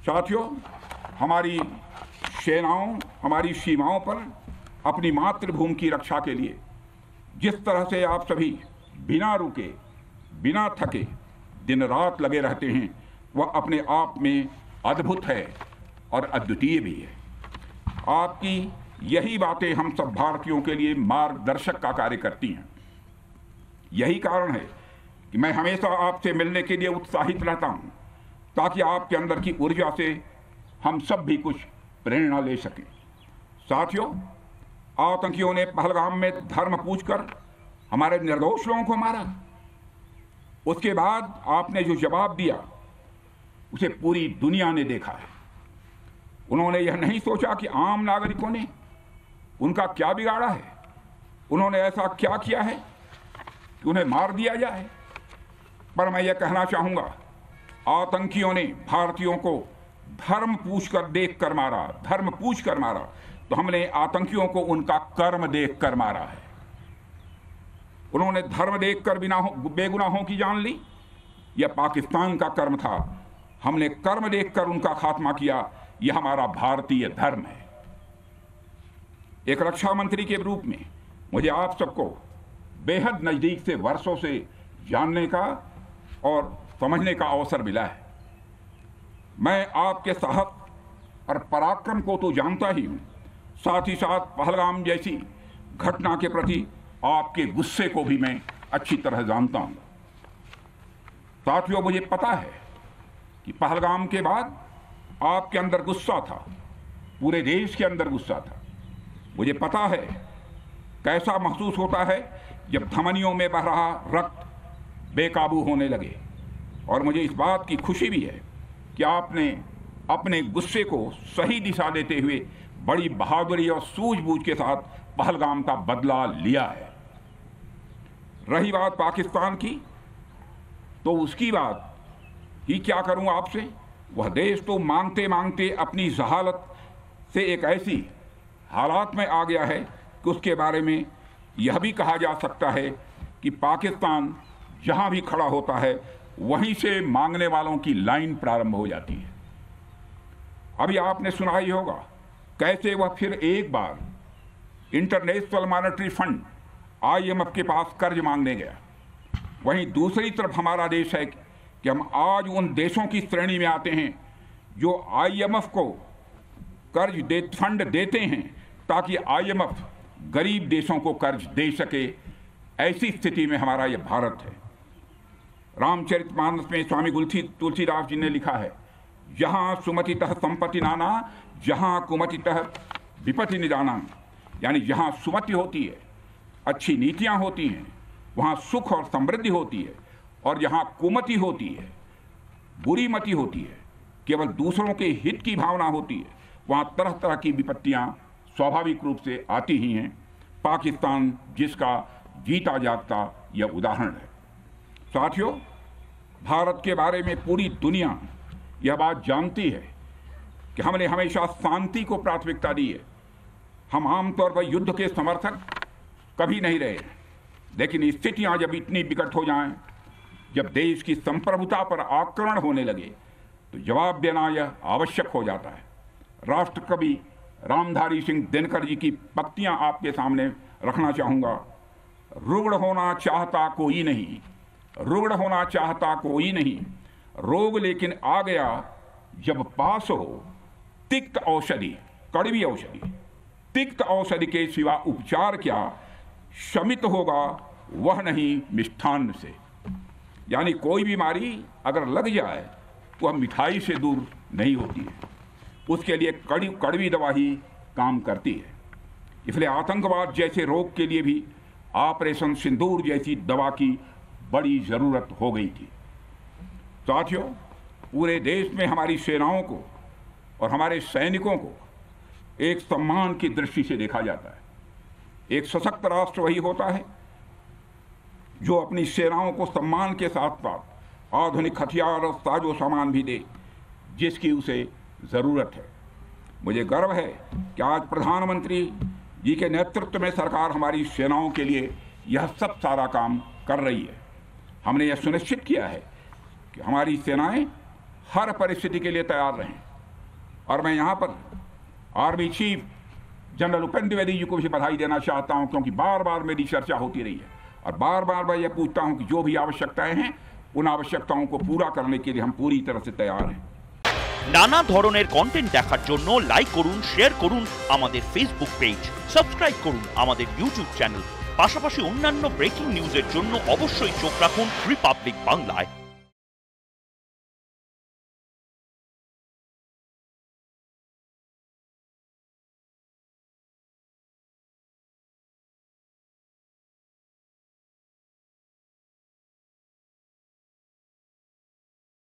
साथियों, हमारी सेनाओं हमारी सीमाओं पर अपनी मातृभूमि की रक्षा के लिए जिस तरह से आप सभी बिना रुके बिना थके दिन रात लगे रहते हैं, वह अपने आप में अद्भुत है और अद्वितीय भी है। आपकी यही बातें हम सब भारतीयों के लिए मार्गदर्शक का कार्य करती हैं। यही कारण है कि मैं हमेशा आपसे मिलने के लिए उत्साहित रहता हूं, ताकि आपके अंदर की ऊर्जा से हम सब भी कुछ प्रेरणा ले सकें। साथियों, आतंकियों ने पहलगाम में धर्म पूछकर हमारे निर्दोष लोगों को मारा। उसके बाद आपने जो जवाब दिया उसे पूरी दुनिया ने देखा है। उन्होंने यह नहीं सोचा कि आम नागरिकों ने उनका क्या बिगाड़ा है, उन्होंने ऐसा क्या किया है कि उन्हें मार दिया जाए। पर मैं यह कहना चाहूंगा, आतंकियों ने भारतीयों को धर्म पूछकर देखकर मारा, धर्म पूछकर मारा, तो हमने आतंकियों को उनका कर्म देखकर मारा है। उन्होंने धर्म देखकर बेगुनाहों की जान ली। यह पाकिस्तान का कर्म था, हमने कर्म देखकर उनका खात्मा किया। यह हमारा भारतीय धर्म है। एक रक्षा मंत्री के रूप में मुझे आप सबको बेहद नजदीक से वर्षों से जानने का और समझने का अवसर मिला है। मैं आपके साहस और पराक्रम को तो जानता ही हूं, साथ ही साथ पहलगाम जैसी घटना के प्रति आपके गुस्से को भी मैं अच्छी तरह जानता हूं। साथियों, मुझे पता है कि पहलगाम के बाद आपके अंदर गुस्सा था, पूरे देश के अंदर गुस्सा था। मुझे पता है कैसा महसूस होता है जब धमनियों में बह रहा रक्त बेकाबू होने लगे। और मुझे इस बात की खुशी भी है कि आपने अपने गुस्से को सही दिशा देते हुए बड़ी बहादुरी और सूझबूझ के साथ पहलगाम का बदला लिया है। रही बात पाकिस्तान की, तो उसकी बात ही क्या करूं आपसे। वह देश तो मांगते मांगते अपनी जहालत से एक ऐसी हालात में आ गया है कि उसके बारे में यह भी कहा जा सकता है कि पाकिस्तान जहां भी खड़ा होता है वहीं से मांगने वालों की लाइन प्रारंभ हो जाती है। अभी आपने सुना ही होगा कैसे वह फिर एक बार इंटरनेशनल मॉनेटरी फंड IMF के पास कर्ज मांगने गया। वहीं दूसरी तरफ हमारा देश है कि हम आज उन देशों की श्रेणी में आते हैं जो IMF को फंड देते हैं ताकि IMF गरीब देशों को कर्ज दे सके। ऐसी स्थिति में हमारा यह भारत है। रामचरितमानस में स्वामी तुलसीदास जी ने लिखा है, जहां सुमतितः संपत्ति नाना, जहां कुमतितः विपत्ति निदाना। यानी जहां सुमति होती है, अच्छी नीतियां होती हैं, वहां सुख और समृद्धि होती है, और जहां कुमति होती है, बुरी मति होती है, केवल दूसरों के हित की भावना होती है, वहां तरह तरह की विपत्तियां स्वाभाविक रूप से आती ही हैं। पाकिस्तान जिसका जीता जागता यह उदाहरण है। साथियों, भारत के बारे में पूरी दुनिया यह बात जानती है कि हमने हमेशा शांति को प्राथमिकता दी है। हम आमतौर पर युद्ध के समर्थक कभी नहीं रहे, लेकिन स्थितियां जब इतनी विकट हो जाएं, जब देश की संप्रभुता पर आक्रमण होने लगे, तो जवाब देना यह आवश्यक हो जाता है। राष्ट्रकवि रामधारी सिंह दिनकर जी की पंक्तियां आपके सामने रखना चाहूंगा। रुग्ण होना चाहता कोई नहीं, रुग्ण होना चाहता कोई नहीं, रोग लेकिन आ गया जब पास हो तिक्त औषधि, कड़वी औषधि, तिक्त औषधि के सिवा उपचार क्या, शमित होगा वह नहीं मिष्ठान्न से। यानी कोई बीमारी अगर लग जाए तो वह मिठाई से दूर नहीं होती है, उसके लिए कड़वी दवा ही काम करती है। इसलिए आतंकवाद जैसे रोग के लिए भी ऑपरेशन सिंदूर जैसी दवा की बड़ी ज़रूरत हो गई थी। साथियों, पूरे देश में हमारी सेनाओं को और हमारे सैनिकों को एक सम्मान की दृष्टि से देखा जाता है। एक सशक्त राष्ट्र वही होता है जो अपनी सेनाओं को सम्मान के साथ साथ आधुनिक हथियार और साजो सामान भी दे जिसकी उसे ज़रूरत है। मुझे गर्व है कि आज प्रधानमंत्री जी के नेतृत्व में सरकार हमारी सेनाओं के लिए यह सब सारा काम कर रही है। हमने यह सुनिश्चित किया है कि हमारी सेनाएं हर परिस्थिति के लिए तैयार रहें। और मैं यहाँ पर army chief general Upendra Dwivedi ji को भी बधाई देना चाहता हूँ, क्योंकि बार बार मेरी चर्चा होती रही है और बार बार मैं ये पूछता हूँ कि जो भी आवश्यकताएं हैं उन आवश्यकताओं को पूरा करने के लिए हम पूरी तरह से तैयार हैं। নানা ধরনের কন্টেন্ট দেখার জন্য লাইক করুন, শেয়ার করুন আমাদের ফেসবুক পেজ, সাবস্ক্রাইব করুন আমাদের ইউটিউব চ্যানেল। পাশাপাশি অন্যান্য ব্রেকিং নিউজের জন্য অবশ্যই চোখ রাখুন রিপাবলিক বাংলায়।